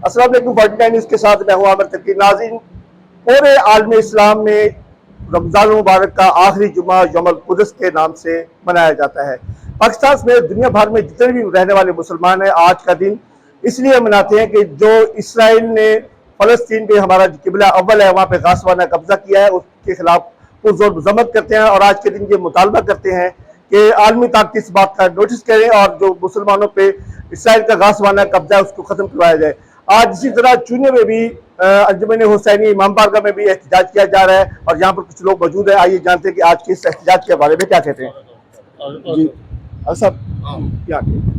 السلام علیکم 49 نیوز کے ساتھ میں ہوں عامر تقی۔ ناظرین، پورے عالم اسلام میں رمضان المبارک کا آخری جمعہ یوم القدس کے نام سے منایا جاتا ہے۔ پاکستان میں دنیا بھر میں جتنے بھی رہنے والے مسلمان ہیں آج کا دن اس لیے مناتے ہیں کہ جو اسرائیل نے فلسطین پہ ہمارا قبلہ اول ہے وہاں پہ غاصبانہ قبضہ کیا ہے، اس کے خلاف پرزور مذمت کرتے ہیں، اور آج کے دن یہ مطالبہ کرتے ہیں کہ عالمی طاقت اس بات کا نوٹس کریں اور جو مسلمانوں پہ اسرائیل کا غاصبانہ قبضہ ہے اس کو ختم کروایا جائے۔ آج اسی طرح چونے میں بھی انجمن حسینی امام بارگاہ میں بھی احتجاج کیا جا رہا ہے، اور یہاں پر کچھ لوگ موجود ہیں۔ آئیے جانتے ہیں کہ آج کے اس احتجاج کے بارے میں کیا کہتے ہیں۔ جی صاحب کیا کہتے ہیں؟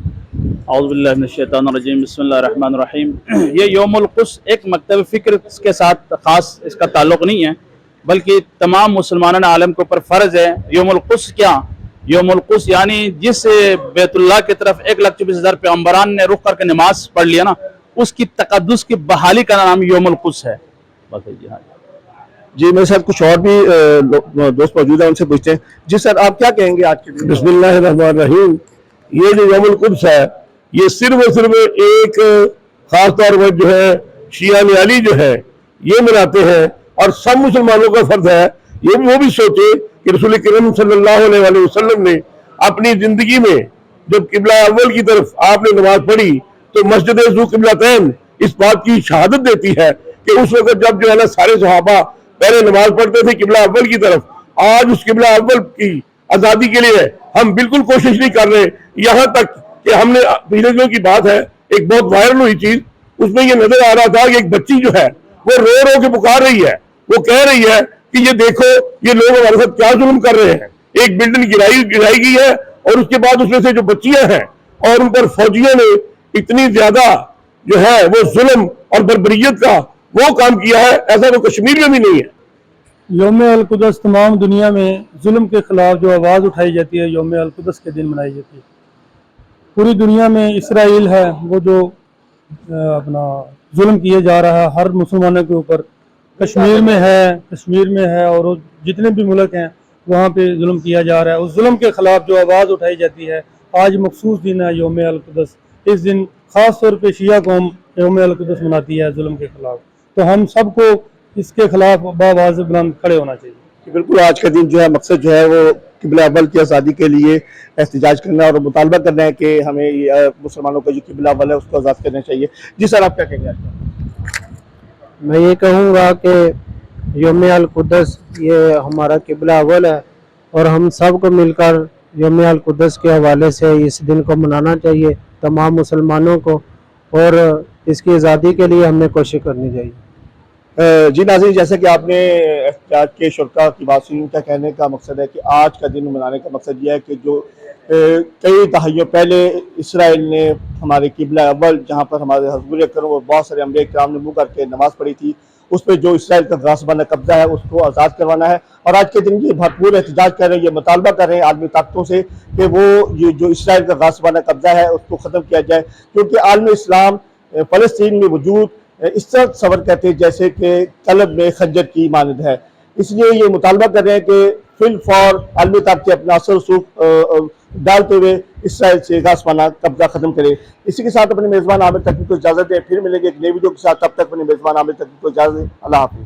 اعوذ باللہ من الشیطان الرجیم، بسم اللہ الرحمن الرحیم۔ یہ یوم القدس ایک مکتب فکر کے ساتھ خاص اس کا تعلق نہیں ہے، بلکہ تمام مسلمانان عالم کے اوپر فرض ہے۔ یوم القدس کیا؟ یوم القدس یعنی جس بیت اللہ کی طرف 1,24,000 پیغمبران نے رخ کر کے نماز پڑھ لیا نا، اس کی تقدس کی بحالی کا نام یوم القدس ہے۔ جی میرے ساتھ کچھ اور بھی دوست موجود ہیں، ان سے پوچھتے ہیں۔ جی سر، آپ کیا کہیں گے آج کے دن؟ بسم اللہ الرحمن الرحیم۔ یہ جو یوم القدس ہے یہ صرف اور صرف ایک خاص طور پر جو ہے شیعہ علی جو ہے یہ مناتے ہیں، اور سب مسلمانوں کا فرض ہے وہ بھی سوچے کہ رسول کریم صلی اللہ علیہ وآلہ وسلم نے اپنی زندگی میں جب قبلہ اول کی طرف آپ نے نماز پڑھی تو مسجد ذو قبلتین اس بات کی شہادت دیتی ہے کہ اس وقت جب جو ہے نا سارے صحابہ پہلے نماز پڑھتے تھے قبلہ اول کی طرف، آج اس قبلہ اول کی آزادی کے لیے ہم بالکل کوشش نہیں کر رہے، یہاں تک کہ ہم نے پچھلے دنوں کی بات ہے ایک بہت وائرل ہوئی چیز، اس میں یہ نظر آ رہا تھا کہ ایک بچی جو ہے وہ رو رو کے پکار رہی ہے، وہ کہہ رہی ہے کہ یہ دیکھو یہ لوگ ہمارے ساتھ کیا ظلم کر رہے ہیں۔ ایک بلڈنگ گرائی گئی ہے اور اس کے بعد اس میں سے جو بچیاں ہیں اور ان پر فوجیوں نے اتنی زیادہ جو ہے وہ ظلم اور بربریت کا وہ کام کیا ہے، ایسا تو کشمیر میں بھی نہیں ہے۔ یوم القدس تمام دنیا میں ظلم کے خلاف جو آواز اٹھائی جاتی ہے یوم القدس کے دن منائی جاتی ہے۔ پوری دنیا میں اسرائیل ہے وہ جو اپنا ظلم کیا جا رہا ہے ہر مسلمانوں کے اوپر، کشمیر میں ہے اور جتنے بھی ملک ہیں وہاں پہ ظلم کیا جا رہا ہے۔ اس ظلم کے خلاف جو آواز اٹھائی جاتی ہے، آج مخصوص دن ہے یوم القدس۔ اس دن خاص طور پہ شیعہ قوم یوم القدس مناتی ہے ظلم کے خلاف، تو ہم سب کو اس کے خلاف باواز بلند کھڑے ہونا چاہیے۔ بالکل، آج کا دن جو ہے مقصد جو ہے وہ قبلہ اول کی آزادی کے لیے احتجاج کرنا اور مطالبہ کرنا ہے کہ ہمیں مسلمانوں کا جو قبلہ اول ہے اس کو آزاد کرنا چاہیے۔ جی سر، آپ کیا کہیں گے؟ میں یہ کہوں گا کہ یوم القدس یہ ہمارا قبلہ اول ہے، اور ہم سب کو مل کر یوم القدس کے حوالے سے اس دن کو منانا چاہیے تمام مسلمانوں کو، اور اس کی آزادی کے لیے ہمیں کوشش کرنی چاہیے۔ جی ناظرین، جیسے کہ آپ نے احتجاج کے شرکاء کی بات سنی، ان کا کہنے کا مقصد ہے کہ آج کا دن منانے کا مقصد یہ ہے کہ جو کئی دہائیوں پہلے اسرائیل نے ہمارے قبلہ اول جہاں پر ہمارے حضور اکرم اور بہت سارے انبیاء کرام نے منہ کر کے نماز پڑھی تھی، اس پہ جو اسرائیل کا غاصبانہ قبضہ ہے اس کو آزاد کروانا ہے، اور آج کے دن یہ بھرپور احتجاج کر رہے ہیں، یہ مطالبہ کر رہے ہیں عالمی طاقتوں سے کہ وہ یہ جو اسرائیل کا غاصبانہ قبضہ ہے اس کو ختم کیا جائے، کیونکہ عالم اسلام فلسطین میں وجود اس طرح تصور کہتے ہیں جیسے کہ قلب میں خنجر کی مانند ہے۔ اس لیے یہ مطالبہ کر رہے ہیں کہ فی الفور عالمی طاقتیں اپنا اثر رسوخ ڈالتے ہوئے اسرائیل سے غاصبانہ قبضہ ختم کرے۔ اسی کے ساتھ اپنے میزبان عامر تقی کو اجازت دیں، پھر ملیں گے ایک نئی ویڈیو کے ساتھ، تب تک اپنے میزبان عامر تقی کو اجازت دیں۔ اللہ حافظ۔